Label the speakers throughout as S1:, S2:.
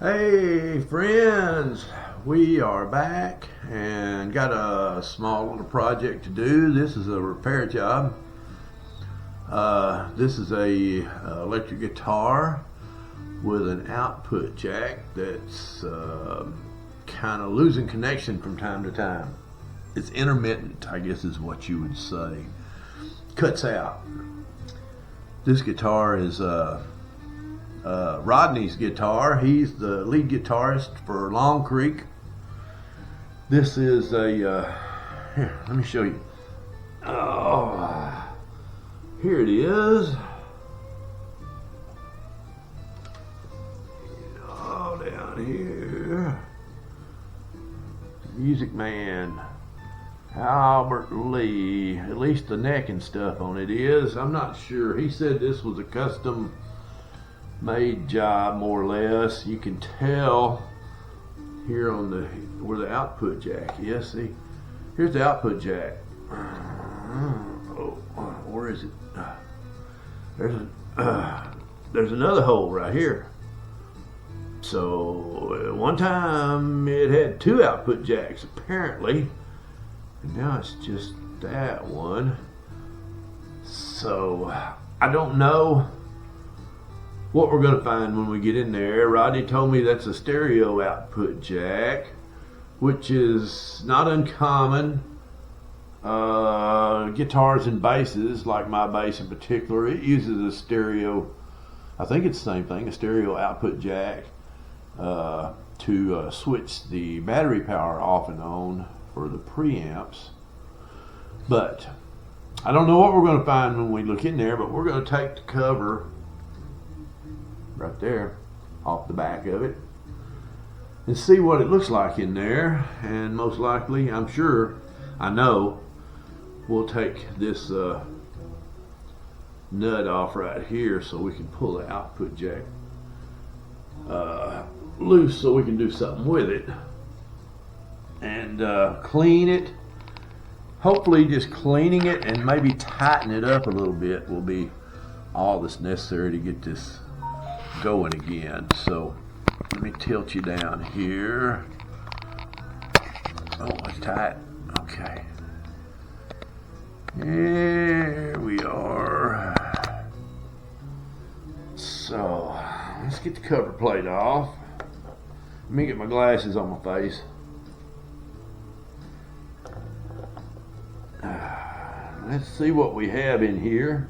S1: Hey friends, we are back and got a small little project to do. This is a repair job. This is a electric guitar with an output jack that's kind of losing connection from time to time. It's intermittent, I guess is what you would say. Cuts out. This guitar is Rodney's guitar. He's the lead guitarist for Longcreek. This is a here, let me show you. Oh, here it is. Oh, down here. Music Man Albert Lee. At least the neck and stuff on it is. I'm not sure. He said this was a custom made job, more or less. You can tell here on the where the output jack is. See, here's the output jack. Oh, where is it? There's another hole right here. So at one time it had two output jacks apparently, and now it's just that one. So I don't know what we're going to find when we get in there. Rodney told me that's a stereo output jack, which is not uncommon. Guitars and basses, like my bass in particular, it uses a stereo, I think it's the same thing, a stereo output jack to switch the battery power off and on for the preamps. But I don't know what we're going to find when we look in there, but we're going to take the cover right there off the back of it and see what it looks like in there. And most likely, I'm sure, I know, we'll take this nut off right here so we can pull the output jack loose so we can do something with it and clean it. Hopefully just cleaning it and maybe tighten it up a little bit will be all that's necessary to get this going again. So let me tilt you down here. Oh, it's tight. Okay, here we are. So let's get the cover plate off. Let me get my glasses on my face. Let's see what we have in here.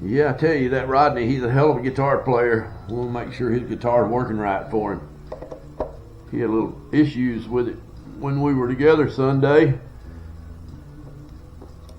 S1: Yeah, I tell you, that Rodney, he's a hell of a guitar player. We'll make sure his guitar is working right for him. He had little issues with it when we were together Sunday.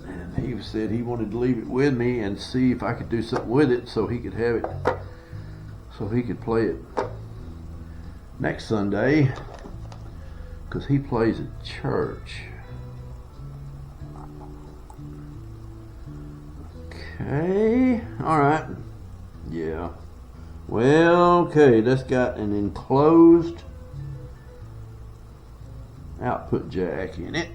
S1: And he said he wanted to leave it with me and see if I could do something with it so he could have it, so he could play it next Sunday, because he plays at church. Okay, all right, yeah. Well, okay, that's got an enclosed output jack in it.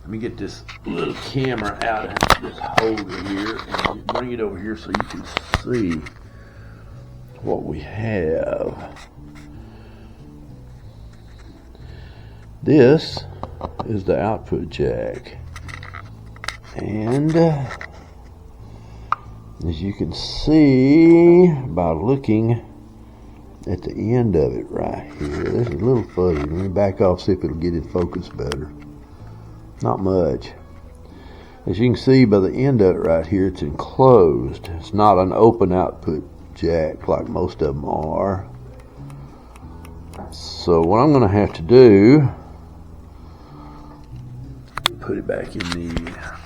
S1: Let me get this little camera out of this holder here and bring it over here so you can see what we have. This is the output jack. And as you can see by looking at the end of it right here, this is a little fuzzy. Let me back off, see if it'll get in focus better. Not much. As you can see by the end of it right here, it's enclosed. It's not an open output jack like most of them are. So what I'm going to have to do, put it back in the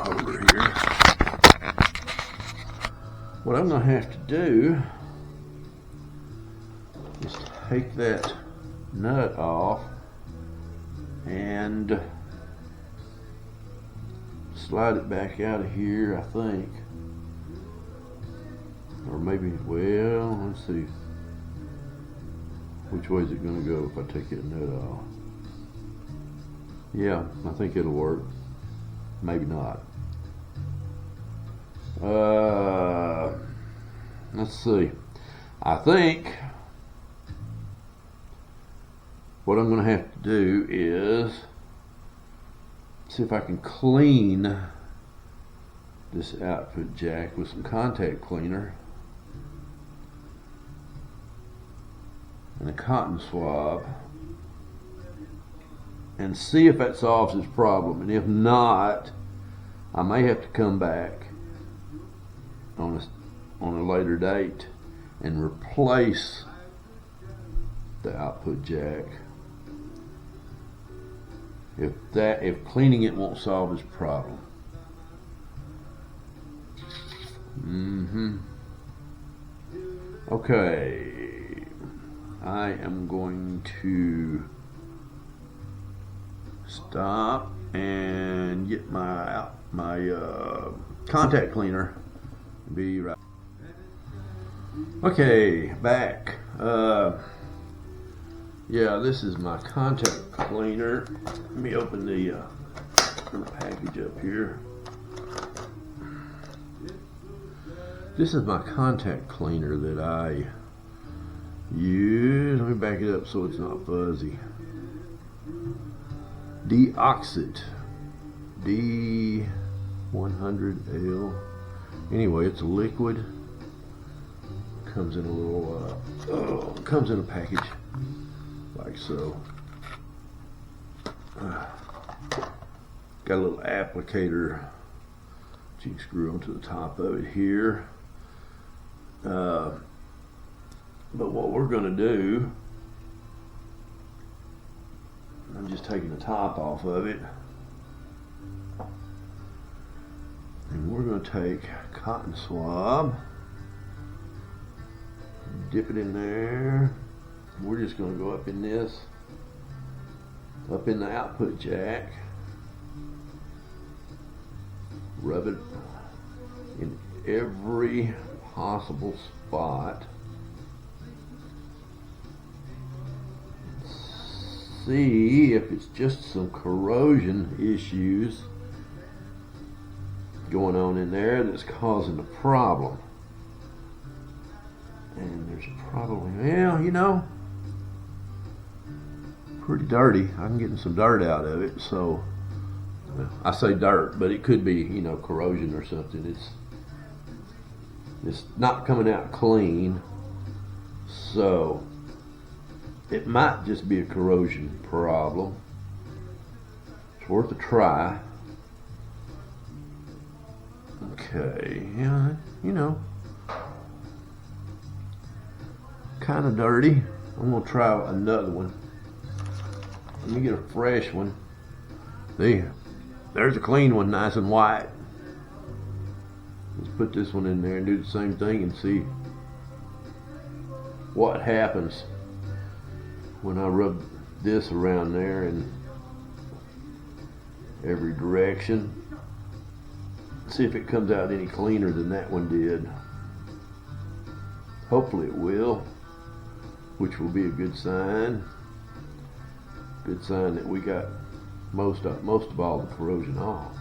S1: over here. What I'm going to have to do is take that nut off and slide it back out of here, I think. Or maybe, well, let's see. Which way is it going to go if I take that nut off? Yeah, I think it'll work. Maybe not. Let's see. I think what I'm going to have to do is see if I can clean this output jack with some contact cleaner and a cotton swab and see if that solves this problem. And if not, I may have to come back on a later date and replace the output jack if cleaning it won't solve this problem. Okay, I am going to stop and get my contact cleaner. Be right. Okay, back. Yeah, this is my contact cleaner. Let me open the package up here. This is my contact cleaner that I use. Let me back it up so it's not fuzzy. Deoxit D100L. Anyway, it's a liquid. Comes in a little comes in a package like so. Got a little applicator that you can screw onto the top of it here. But what we're going to do, I'm just taking the top off of it, and we're going to take a cotton swab, dip it in there. We're just going to go up in this, up in the output jack, rub it in every possible spot. See if it's just some corrosion issues going on in there that's causing the problem. And there's probably, well, you know, pretty dirty. I'm getting some dirt out of it, so I say dirt, but it could be, you know, corrosion or something. It's not coming out clean, so it might just be a corrosion problem. It's worth a try. Okay, yeah, you know, kind of dirty. I'm gonna try another one. Let me get a fresh one. There's a clean one, nice and white. Let's put this one in there and do the same thing and see what happens when I rub this around there in every direction. See if it comes out any cleaner than that one did. Hopefully it will, which will be a good sign. Good sign that we got most of all the corrosion off.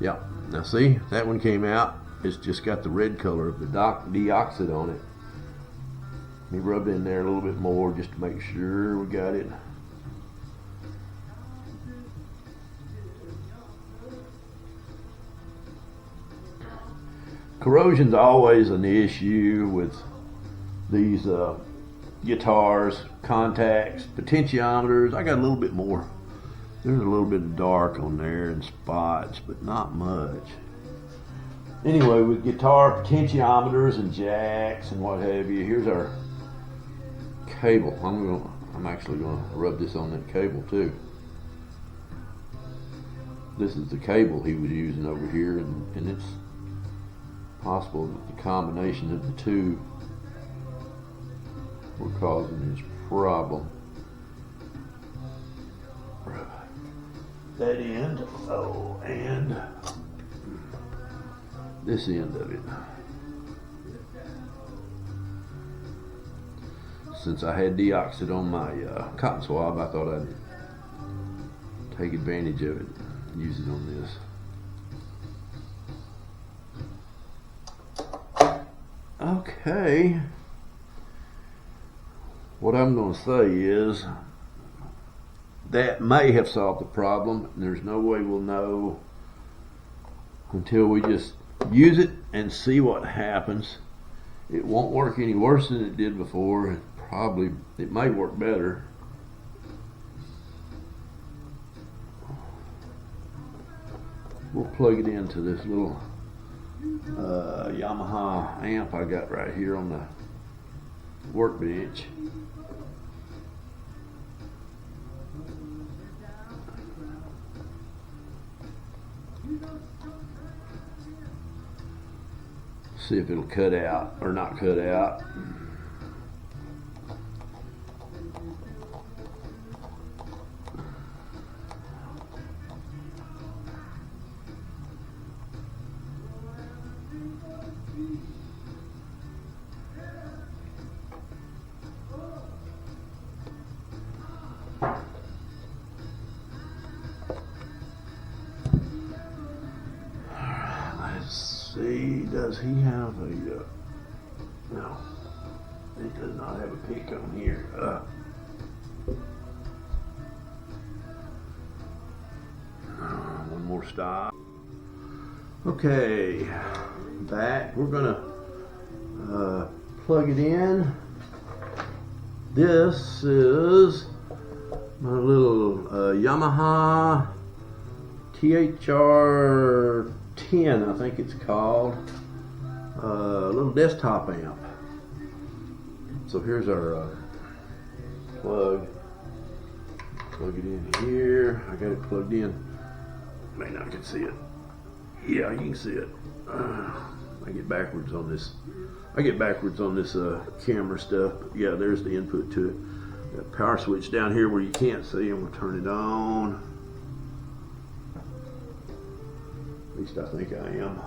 S1: Yeah, now see, that one came out. It's just got the red color of the deoxit on it. Let me rub it in there a little bit more just to make sure we got it. Corrosion's always an issue with these guitars, contacts, potentiometers. I got a little bit more. There's a little bit of dark on there and spots, but not much. Anyway, with guitar potentiometers and jacks and what have you, here's our cable. I'm actually going to rub this on that cable too. This is the cable he was using over here, and it's possible that the combination of the two were causing his problem. That end, oh, and this end of it. since I had deoxit on my cotton swab, I thought I'd take advantage of it, use it on this. Okay, what I'm going to say is that may have solved the problem. There's no way we'll know until we just use it and see what happens. It won't work any worse than it did before. It may work better. We'll plug it into this little Yamaha amp I got right here on the workbench. See if it'll cut out or not cut out. See, does he have a, no, he does not have a peak on here. One more stop. Okay, back, we're gonna plug it in. This is my little Yamaha THR 10, I think it's called, a little desktop amp. So here's our plug. Plug it in here. I got it plugged in. May not can see it. Yeah, you can see it. I get backwards on this. Camera stuff. But yeah, there's the input to it. Got a power switch down here where you can't see. I'm gonna turn it on. At least I think I am.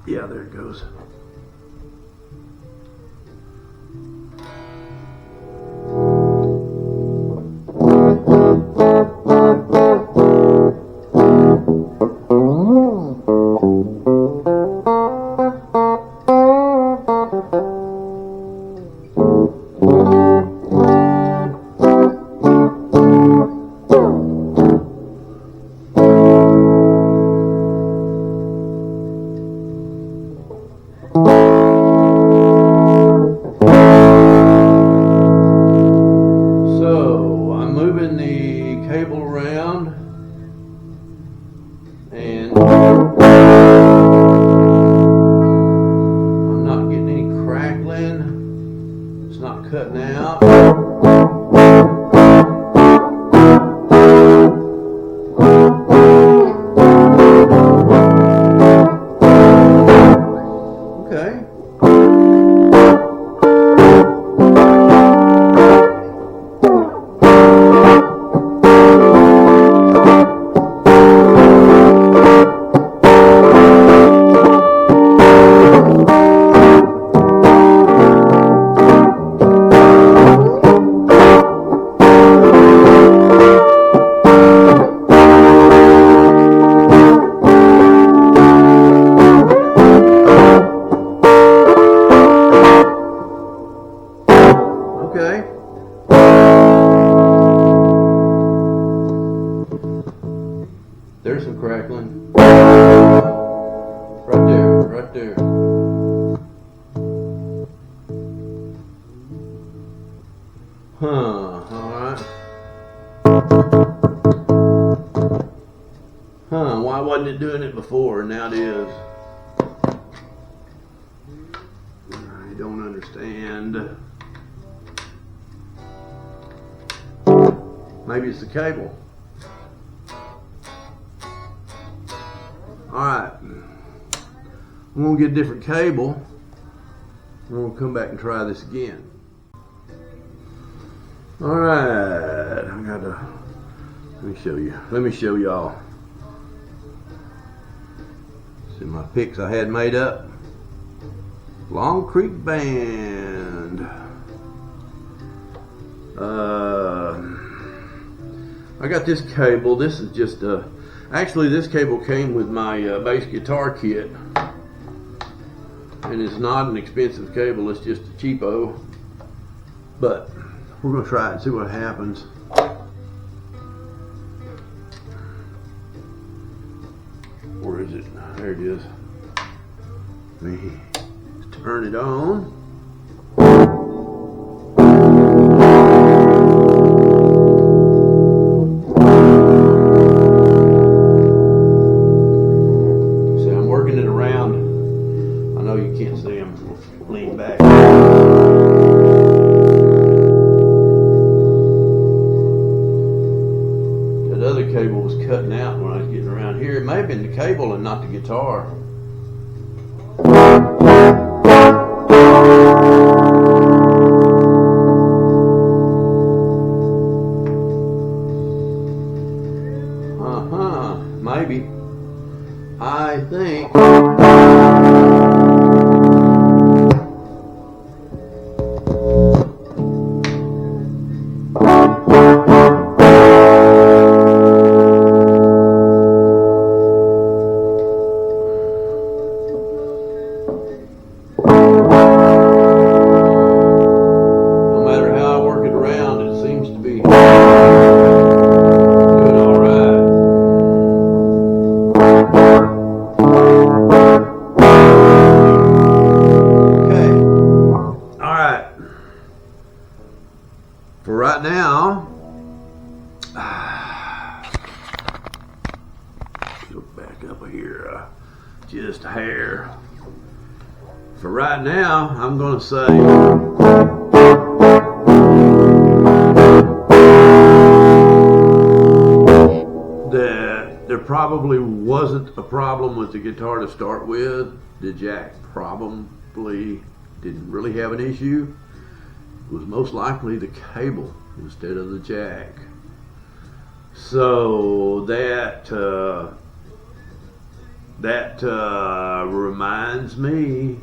S1: Yeah, there it goes. Cutting out. Okay. There's some crackling. Right there, right there. Alright. Why wasn't it doing it before? Now it is. I don't understand. Maybe it's the cable. Alright, I'm going to get a different cable. We're going to come back and try this again. Alright, I got to, let me show y'all. See my picks I had made up. Longcreek Band. I got this cable. This is just actually this cable came with my bass guitar kit, and it's not an expensive cable. It's just a cheapo, but we're gonna try it and see what happens. Where is it? There it is. Let me turn it on. See, I'm working it around. I know you can't see him. Lean back. That other cable was cutting out when I was getting around here. It may have been the cable and not the guitar. Maybe. I think. No matter how I work it around, it seems to be doing all right. Okay. All right. For right now, go back up here just a hair. For right now, I'm going to say that there probably wasn't a problem with the guitar to start with. The jack probably didn't really have an issue. It was most likely the cable instead of the jack. So that reminds me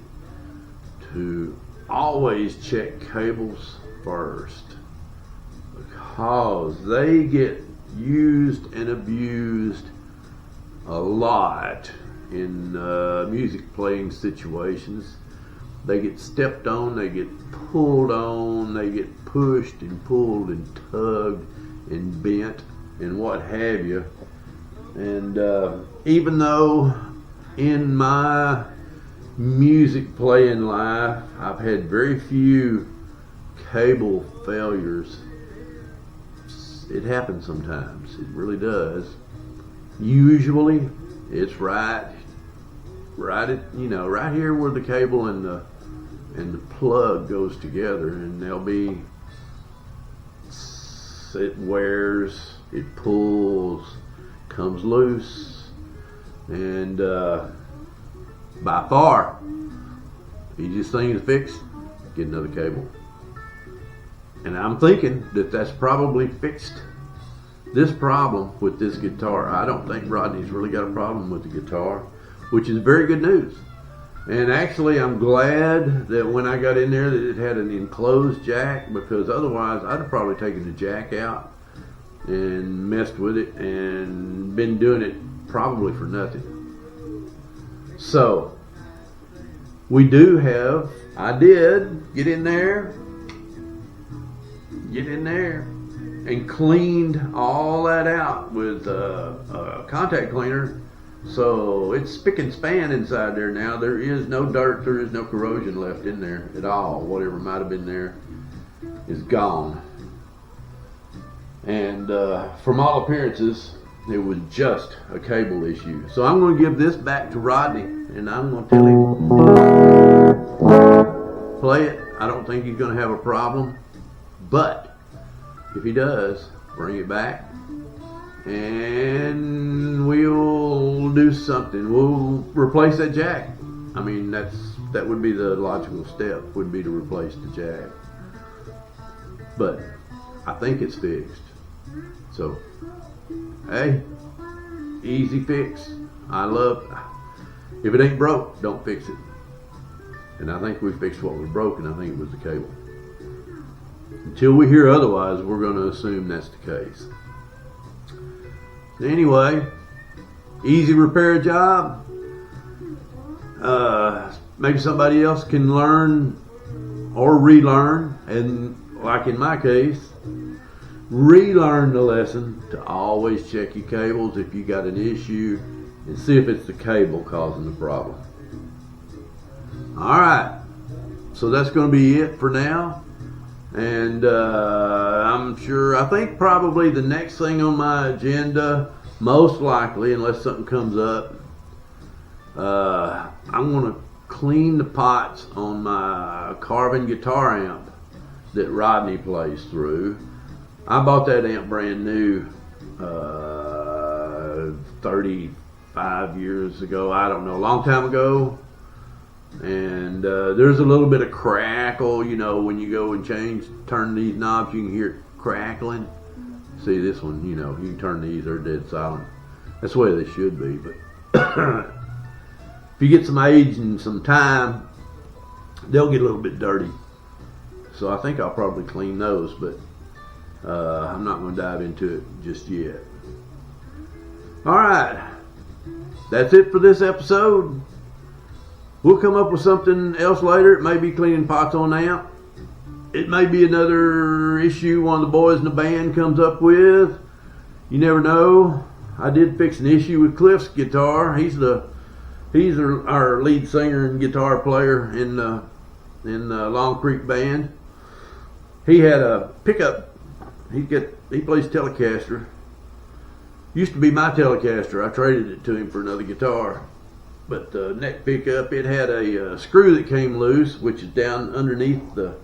S1: to always check cables first, because they get used and abused a lot in music playing situations. They get stepped on, they get pulled on, they get pushed and pulled and tugged and bent and what have you. And even though in my music playing life I've had very few cable failures, it happens sometimes. It really does. Usually it's right at, right here where the cable and the plug goes together, and it wears, it pulls, comes loose, and by far easiest thing to fix, get another cable. And I'm thinking that that's probably fixed this problem with this guitar. I don't think Rodney's really got a problem with the guitar, which is very good news. And actually, I'm glad that when I got in there that it had an enclosed jack, because otherwise I'd have probably taken the jack out and messed with it and been doing it probably for nothing. So I did get in there and cleaned all that out with a contact cleaner. So it's spick and span inside there now. There is no dirt, there is no corrosion left in there at all. Whatever might have been there is gone. And from all appearances, it was just a cable issue. So I'm going to give this back to Rodney, and I'm going to tell him, play it. I don't think he's going to have a problem. But if he does, bring it back, and we'll do something. We'll replace that jack. I mean, that would be the logical step, would be to replace the jack. But I think it's fixed. So, hey, easy fix. If it ain't broke, don't fix it. And I think we fixed what was broken. I think it was the cable. Until we hear otherwise, we're going to assume that's the case. Anyway, easy repair job. Maybe somebody else can learn or relearn, and like in my case, relearn the lesson to always check your cables if you got an issue and see if it's the cable causing the problem. Alright, so that's going to be it for now. And I think probably the next thing on my agenda, most likely, unless something comes up, I'm going to clean the pots on my carbon guitar amp that Rodney plays through. I bought that amp brand new 35 years ago, I don't know, a long time ago. And there's a little bit of crackle, you know, when you go and turn these knobs, you can hear it crackling. See this one, you know, you can turn these, they're dead silent. That's the way they should be, but if you get some age and some time, they'll get a little bit dirty. So I think I'll probably clean those, but I'm not going to dive into it just yet. Alright, that's it for this episode. We'll come up with something else later. It may be cleaning pots on the amp. It may be another issue one of the boys in the band comes up with. You never know. I did fix an issue with Cliff's guitar. He's our lead singer and guitar player in the Longcreek band. He had a pickup. He plays Telecaster. Used to be my Telecaster. I traded it to him for another guitar. But the neck pickup, it had a screw that came loose, which is down underneath the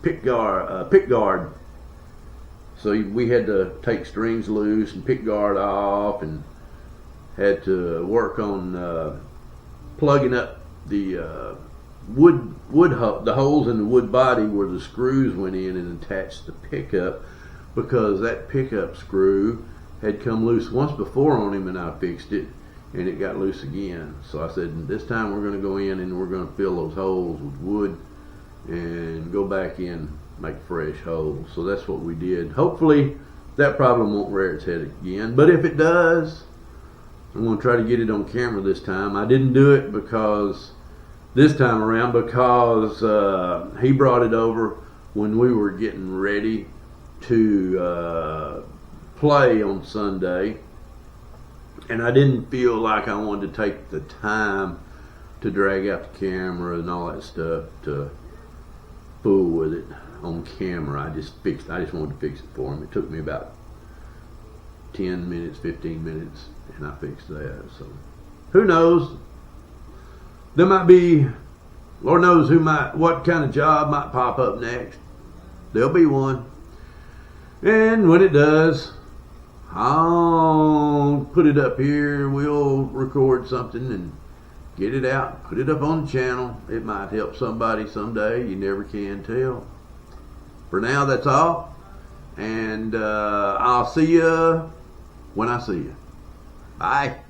S1: pick guard. So we had to take strings loose and pick guard off, and had to work on plugging up the the holes in the wood body where the screws went in and attached the pickup, because that pickup screw had come loose once before on him, and I fixed it, and it got loose again. So I said, this time we're going to go in and we're going to fill those holes with wood and go back in, make fresh holes. So that's what we did. Hopefully that problem won't rear its head again, but if it does, I'm going to try to get it on camera this time. I didn't do it this time around because he brought it over when we were getting ready to play on Sunday, and I didn't feel like I wanted to take the time to drag out the camera and all that stuff to fool with it on camera. I just wanted to fix it for him. It took me about 10 minutes, 15 minutes, and I fixed that. So who knows? There might be, Lord knows what kind of job might pop up next. There'll be one, and when it does, I'll put it up here. We'll record something and get it out, put it up on the channel. It might help somebody someday. You never can tell. For now, that's all, and I'll see you when I see you. Bye.